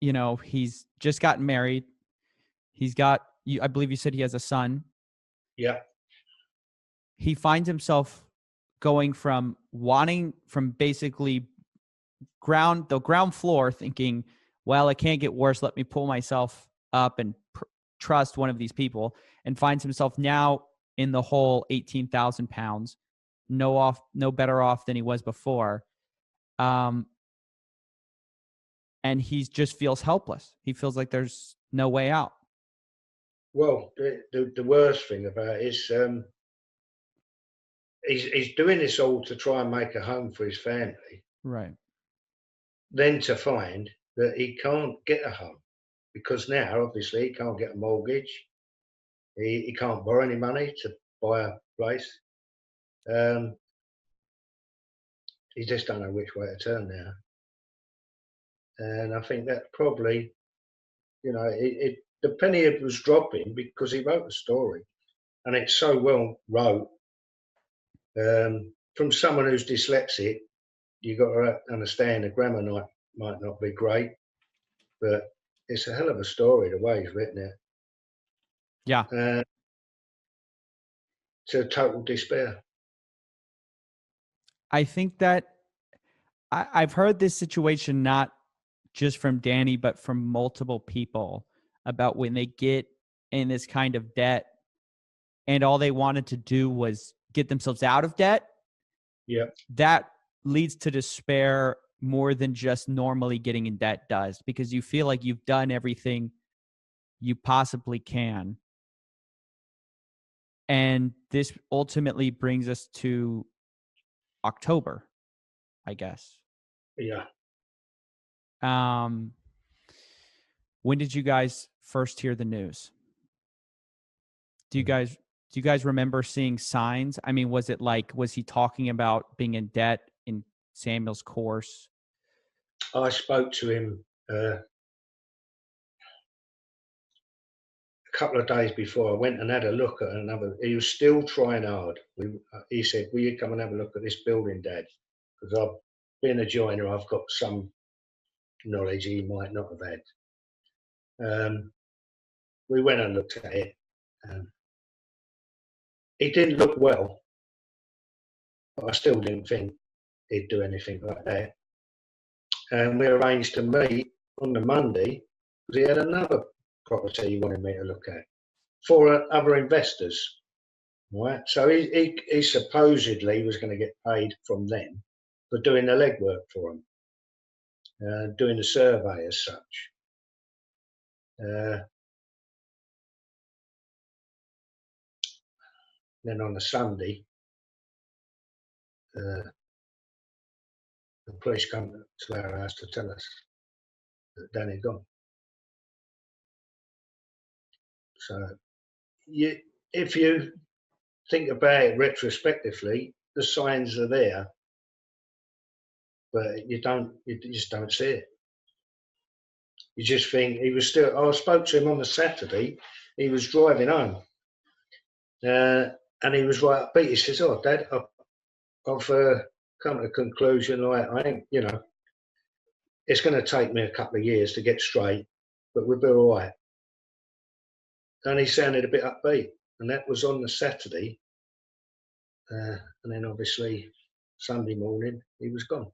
you know, he's just gotten married. He's got, I believe you said he has a son. Yeah. He finds himself going from basically the ground floor thinking, well, it can't get worse. Let me pull myself up and trust one of these people, and finds himself now in the hole, £18,000, no better off than he was before. And he just feels helpless. He feels like there's no way out. Well, the worst thing about it is he's doing this all to try and make a home for his family. Right. Then to find that he can't get a home because now, obviously, he can't get a mortgage. He can't borrow any money to buy a place. He just don't know which way to turn now. And I think that probably, you know, the penny was dropping because he wrote a story, and it's so well wrote. From someone who's dyslexic, you got to understand the grammar might not be great, but it's a hell of a story the way he's written it. Yeah. To total despair. I think that I've heard this situation not just from Danny, but from multiple people about when they get in this kind of debt and all they wanted to do was get themselves out of debt. Yeah. That leads to despair more than just normally getting in debt does, because you feel like you've done everything you possibly can. And this ultimately brings us to October, I guess. Yeah. When did you guys first hear the news? Do you guys remember seeing signs? I mean, was he talking about being in debt in Samuel's course? I spoke to him a couple of days before. I went and had a look at another. He was still trying hard. He said, "Will you come and have a look at this building, Dad? Because I've been a joiner. I've got some knowledge he might not have had." We went and looked at it. It didn't look well, but I still didn't think he'd do anything like that. And we arranged to meet on the Monday because he had another property he wanted me to look at for other investors. Right, so he supposedly was going to get paid from them for doing the legwork for him, doing the survey as such. Then on a Sunday, the police come to our house to tell us that Danny had gone. So, if you think about it retrospectively, the signs are there, but you just don't see it. You just think he was still. I spoke to him on the Saturday. He was driving home, and he was right upbeat. He says, "Oh, Dad, I've come to the conclusion, like, I ain't, it's going to take me a couple of years to get straight, but we'll be all right." And he sounded a bit upbeat, and that was on the Saturday. And then obviously Sunday morning he was gone.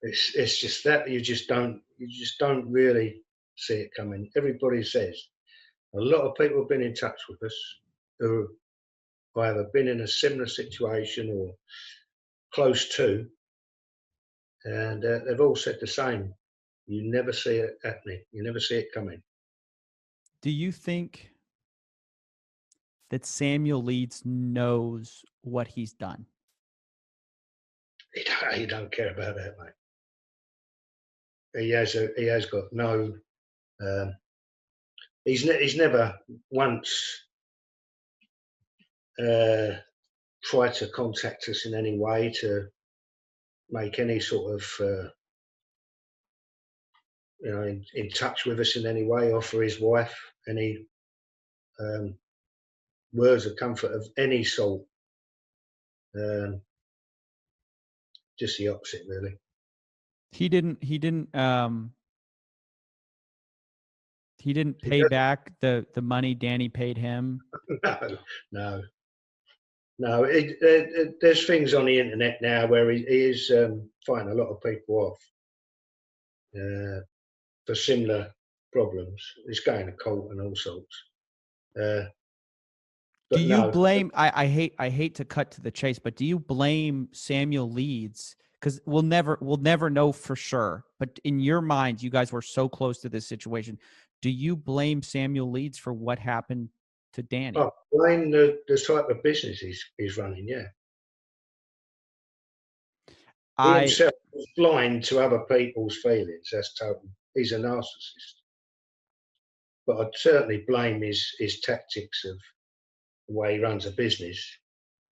It's just that you just don't really see it coming. Everybody says, a lot of people have been in touch with us who either been in a similar situation or close to, and they've all said the same. You never see it happening. You never see it coming. Do you think that Samuel Leeds knows what he's done? He don't care about that, mate. He has got no. He's never once tried to contact us in any way to make any sort of in touch with us in any way, offer his wife any words of comfort of any sort. Just the opposite, really. He didn't pay back the money Danny paid him. No. There's things on the internet now where he is fighting a lot of people off for similar problems. He's going to court and all sorts. Do you blame? I hate to cut to the chase, but do you blame Samuel Leeds? Because we'll never know for sure. But in your mind, you guys were so close to this situation. Do you blame Samuel Leeds for what happened to Danny? Oh, blame the type of business he's running. Yeah, he himself is blind to other people's feelings. That's total. He's a narcissist. But I'd certainly blame his tactics of the way he runs a business.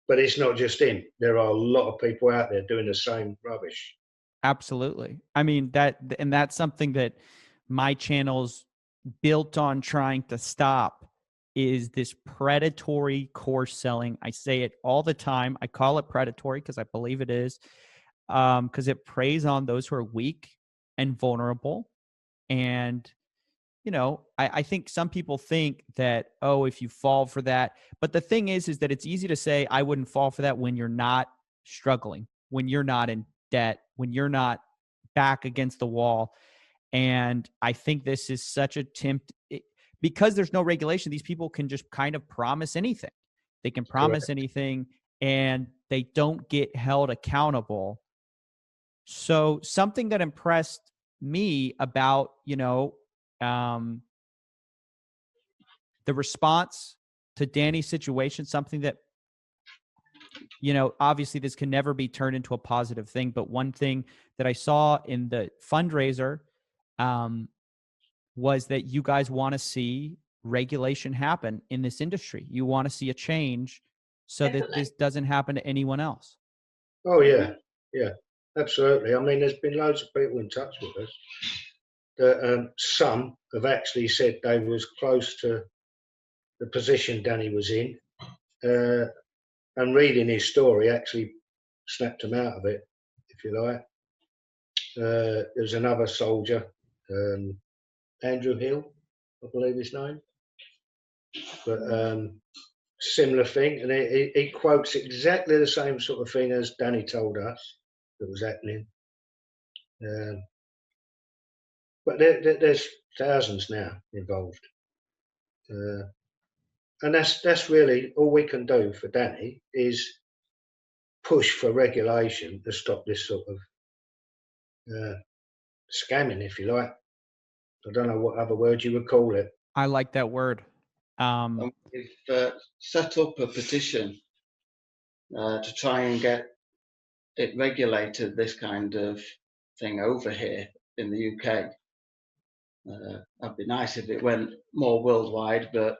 But it's not just him. There are a lot of people out there doing the same rubbish. Absolutely. I mean, that's something that my channel's built on trying to stop, is this predatory course selling. I say it all the time. I call it predatory because I believe it is, because it preys on those who are weak and vulnerable. And I think some people think that, oh, if you fall for that. But the thing is that it's easy to say, I wouldn't fall for that when you're not struggling, when you're not in debt, when you're not back against the wall. And I think this is such a because there's no regulation. These people can just kind of promise anything. They can promise anything and they don't get held accountable. So something that impressed me about, the response to Danny's situation, something that, obviously this can never be turned into a positive thing. But one thing that I saw in the fundraiser was that you guys want to see regulation happen in this industry. You want to see a change so that Definitely. this doesn't happen to anyone else. Oh yeah, yeah, absolutely. I mean, there's been loads of people in touch with us. That some have actually said they was close to the position Danny was in, and reading his story actually snapped him out of it, if you like. There's another soldier, Andrew Hill, I believe his name, but similar thing, and he quotes exactly the same sort of thing as Danny told us that was happening. But there's thousands now involved, and that's really all we can do for Danny is push for regulation to stop this sort of scamming, if you like. I don't know what other word you would call it. I like that word. And we've set up a petition to try and get it regulated, this kind of thing over here in the UK. That'd be nice if it went more worldwide, but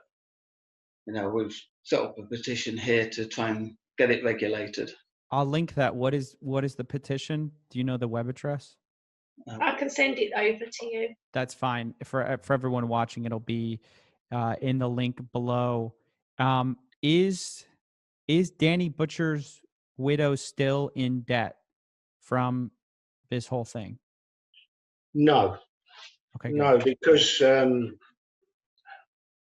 we've set up a petition here to try and get it regulated. I'll link that. What is the petition? Do you know the web address? I can send it over to you. That's fine. For everyone watching, it'll be in the link below. Is Danny Butcher's widow still in debt from this whole thing? No. Okay. No, because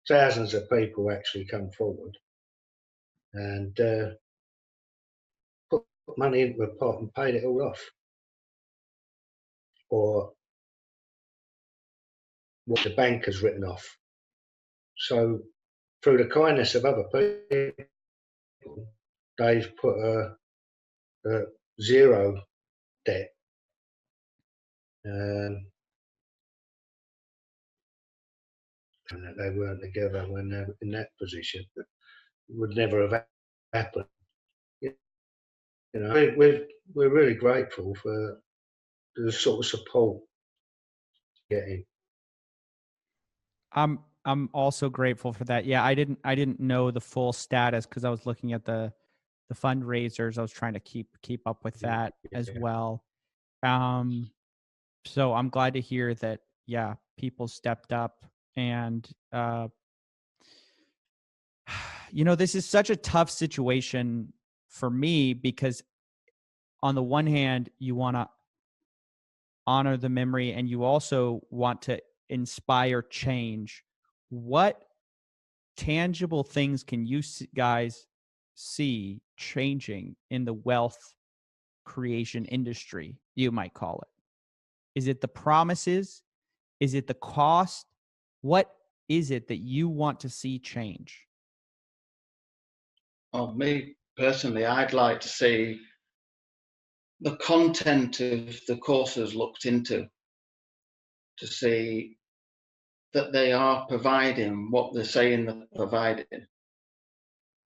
thousands of people actually come forward and put money into a pot and paid it all off, or what the bank has written off. So through the kindness of other people, they've put a zero debt. And that they weren't together when they were in that position. It would never have happened. We're really grateful for the sort of support getting. I'm also grateful for that. Yeah, I didn't know the full status because I was looking at the fundraisers. I was trying to keep up with that as well. So I'm glad to hear that. Yeah, people stepped up, and this is such a tough situation for me because on the one hand, you want to honor the memory and you also want to inspire change. What tangible things can you guys see changing in the wealth creation industry, you might call it? Is it the promises? Is it the cost? What is it that you want to see change? Well, me personally, I'd like to see the content of the courses looked into, to see that they are providing what they're saying they're providing.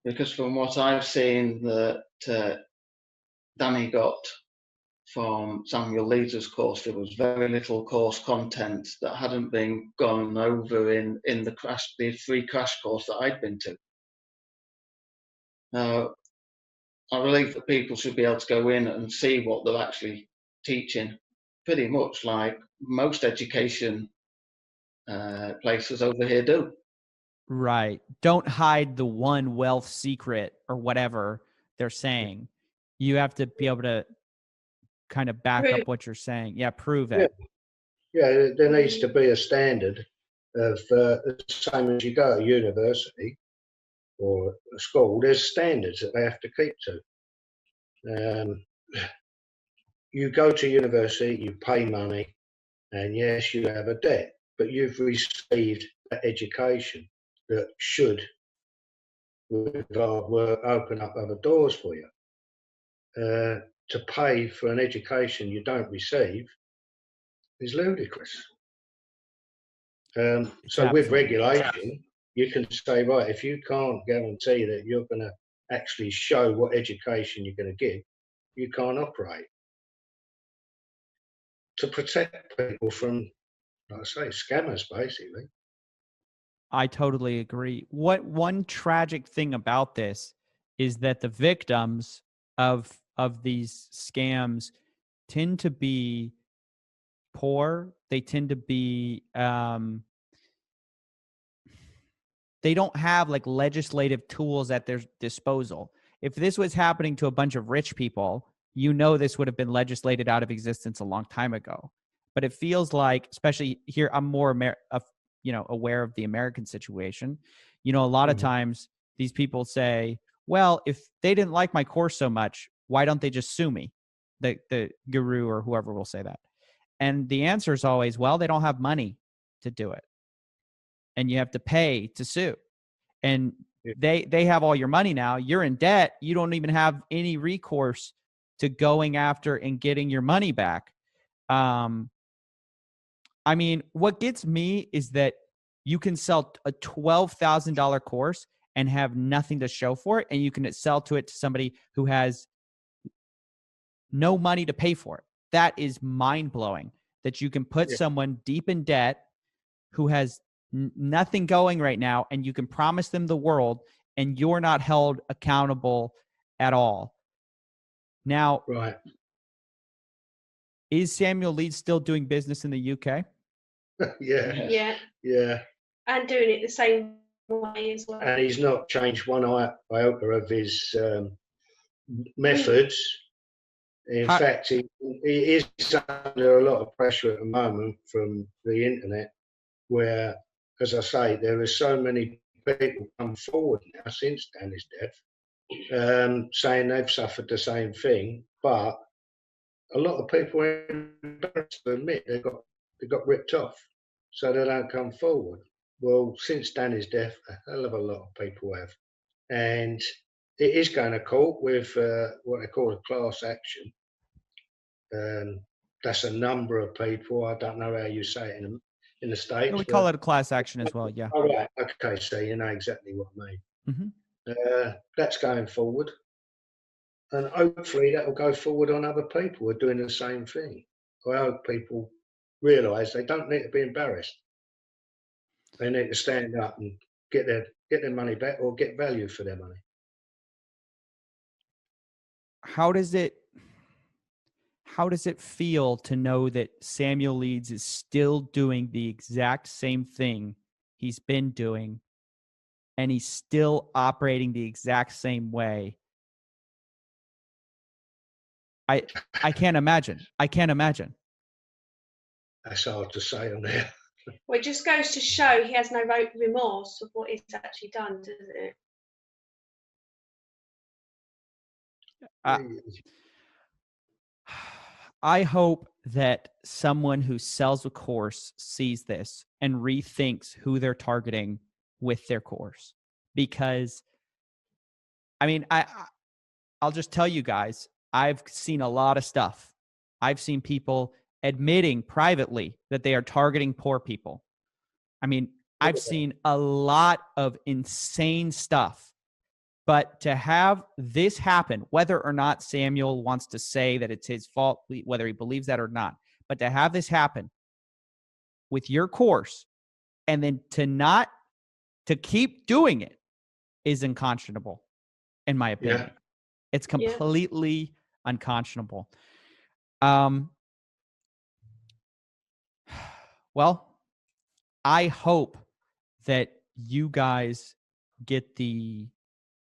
Because from what I've seen that Danny got from Samuel Leader's course, there was very little course content that hadn't been gone over in the free crash course that I'd been to. Now, I believe that people should be able to go in and see what they're actually teaching, pretty much like most education places over here do. Right. Don't hide the one wealth secret or whatever they're saying. You have to be able to kind of back up what you're saying. Yeah, prove it. Yeah, there needs to be a standard of the same as you go to university or a school. There's standards that they have to keep to. You go to university, you pay money, and yes, you have a debt, but you've received an education that should, with hard work, open up other doors for you. To pay for an education you don't receive is ludicrous. So with regulation, you can say, right, if you can't guarantee that you're going to actually show what education you're going to give, you can't operate. To protect people from, like I say, scammers, basically. I totally agree. What one tragic thing about this is that the victims of these scams tend to be poor. They tend to be they don't have like legislative tools at their disposal. If this was happening to a bunch of rich people, you know this would have been legislated out of existence a long time ago. But it feels like, especially here, I'm more aware of the American situation. You know, a lot of times these people say, well, if they didn't like my course so much, why don't they just sue me? The guru or whoever will say that. And the answer is always, well, they don't have money to do it. And you have to pay to sue. And they have all your money now. You're in debt. You don't even have any recourse to going after and getting your money back. I mean, what gets me is that you can sell a $12,000 course and have nothing to show for it, and you can sell to somebody who has no money to pay for it. That is mind-blowing, that you can put someone deep in debt who has nothing going right now, and you can promise them the world, and you're not held accountable at all. Now, is Samuel Leeds still doing business in the UK? Yeah. And doing it the same way as well. And he's not changed one iota of his methods. In fact, he is under a lot of pressure at the moment from the internet, where, as I say, there are so many people come forward now since Danny's death, saying they've suffered the same thing, but a lot of people are embarrassed to admit they got ripped off, so they don't come forward. Well, since Danny's death, a hell of a lot of people have, and it is going to court with what they call a class action. That's a number of people. I don't know how you say it in the States. We call it a class action as well, yeah. All right, okay, so you know exactly what I mean. That's going forward, and hopefully that will go forward on other people who are doing the same thing. I hope people realise they don't need to be embarrassed. They need to stand up and get their money back, or get value for their money. How does it feel to know that Samuel Leeds is still doing the exact same thing he's been doing, and he's still operating the exact same way? I can't imagine. I can't imagine. That's hard to say on there. Well, it just goes to show he has no remorse of what he's actually done, doesn't it? I hope that someone who sells a course sees this and rethinks who they're targeting with their course. Because, I mean, I'll just tell you guys, I've seen a lot of stuff. I've seen people admitting privately that they are targeting poor people. I mean, I've seen a lot of insane stuff. But to have this happen, whether or not Samuel wants to say that it's his fault, whether he believes that or not, but to have this happen with your course and then to keep doing it is unconscionable, in my opinion. Yeah. It's completely unconscionable. Well, I hope that you guys get the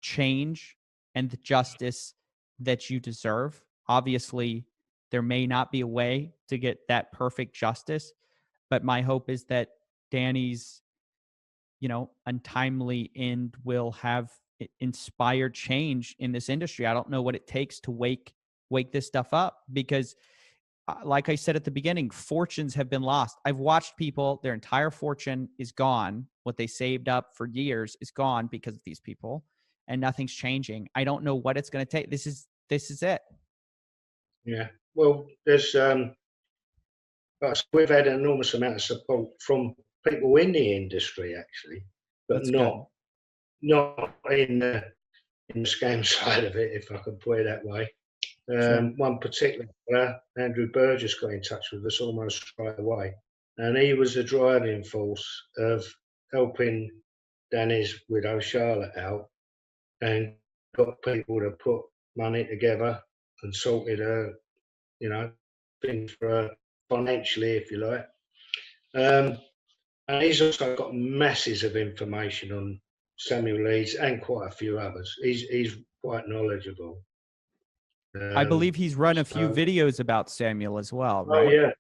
change and the justice that you deserve. Obviously, there may not be a way to get that perfect justice, but my hope is that Danny's, untimely end will have inspired change in this industry. I don't know what it takes to wake this stuff up, because like I said at the beginning, fortunes have been lost. I've watched people, their entire fortune is gone. What they saved up for years is gone because of these people, and nothing's changing. I don't know what it's going to take. This is it. Yeah. Well, there's we've had an enormous amount of support from people in the industry, actually, but That's not in the scam side of it, if I could put it that way. One particular, Andrew Burgess, got in touch with us almost straight away, and he was the driving force of helping Danny's widow Charlotte out and got people to put money together and sorted things for her financially, if you like. And he's also got masses of information on Samuel Leeds and quite a few others. He's quite knowledgeable. I believe he's run a few so- videos about Samuel as well, Oh right?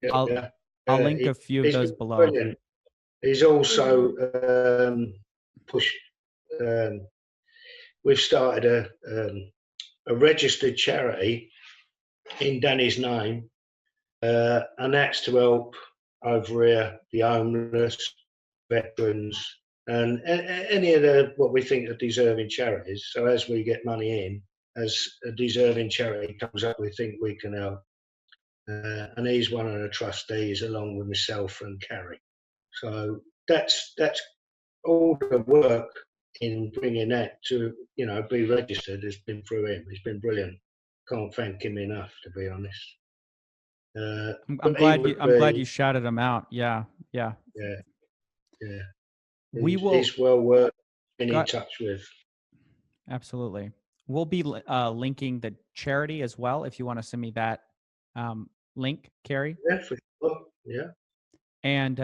yeah, I'll link a few of he's those been below. brilliant. He's also pushed. We've started a registered charity in Danny's name, and that's to help over here the homeless, veterans, and any of what we think are deserving charities. So as we get money in, as a deserving charity comes up, we think we can help. And he's one of the trustees, along with myself and Carrie. So that's all the work in bringing that to be registered has been through him. He's been brilliant. Can't thank him enough, to be honest. I'm glad you shouted him out. Yeah. Yeah. He's well worth getting in touch with. Absolutely. We'll be linking the charity as well if you want to send me that link, Carrie. Yeah, for sure. Yeah. And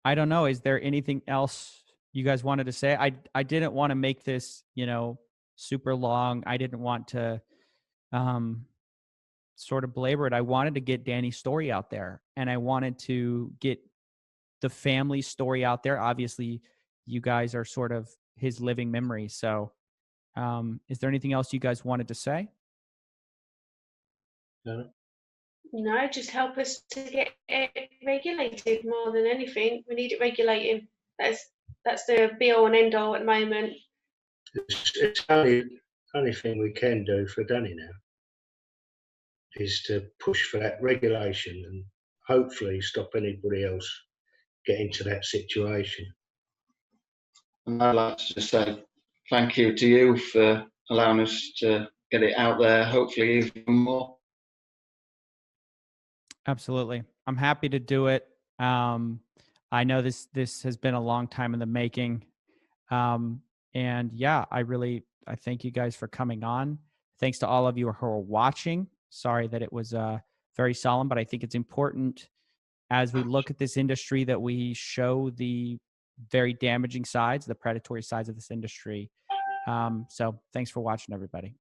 I don't know, is there anything else you guys wanted to say? I didn't want to make this, super long. I didn't want to sort of belabor it. I wanted to get Danny's story out there, and I wanted to get the family story out there. Obviously, you guys are sort of his living memory. So is there anything else you guys wanted to say? No. No, just help us to get it regulated more than anything. We need it regulating. That's the be all and end all at the moment. It's the only thing we can do for Danny now is to push for that regulation and hopefully stop anybody else getting to that situation. And I'd like to just say thank you to you for allowing us to get it out there, hopefully even more. Absolutely. I'm happy to do it. I know this has been a long time in the making. And yeah, I thank you guys for coming on. Thanks to all of you who are watching. Sorry that it was very solemn, but I think it's important as we look at this industry that we show the very damaging sides, the predatory sides of this industry. So thanks for watching, everybody.